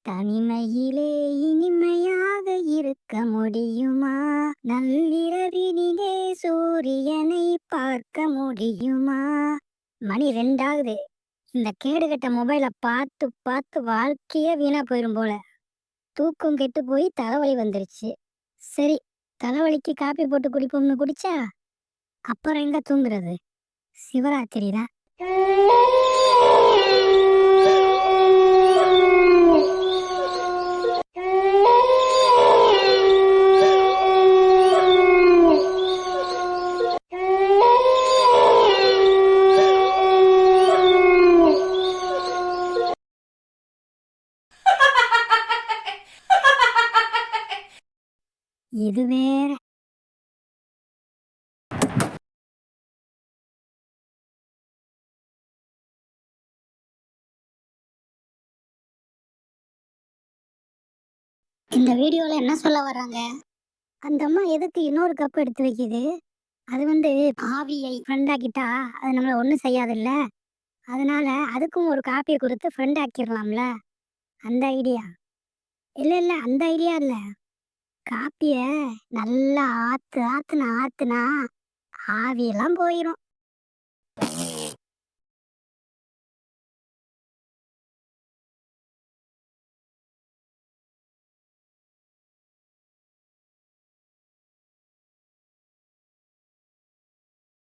தனிமையிலே இனிமையாக இருக்க முடியுமா? நள்ளிரவினிலே சூரியனை பார்க்க முடியுமா? மணி 2 ஆகுது. இந்த கேடுகெட்ட மொபைல பார்த்து பார்த்து வாழ்க்கையே வீணா போயிரும் போல. தூக்கம் கெட்டு போய் தலைவலி வந்துருச்சு. சரி, தலைவலிக்கு காப்பி போட்டு குடிப்போம்னு குடிச்சா, அப்புறம் எங்க தூங்குறது? சிவராத்திரி தான். இது வேற. இந்த வீடியோல என்ன சொல்ல வர்றாங்க? அந்த அம்மா எதுக்கு இன்னொரு கப் எடுத்து வைக்குது? அது ஆவியை ஃப்ரெண்ட் ஆக்கிட்டா, அது நம்மள ஒண்ணும் செய்யாதுல்ல. அதனால அதுக்கும் ஒரு காப்பிய குடுத்து ஃப்ரெண்ட் ஆக்கிரலாம்ல. அந்த ஐடியா. இல்ல அந்த ஐடியா இல்ல. காப்பிய நல்லா ஆத்துனா ஆவியெல்லாம் போயிரும்.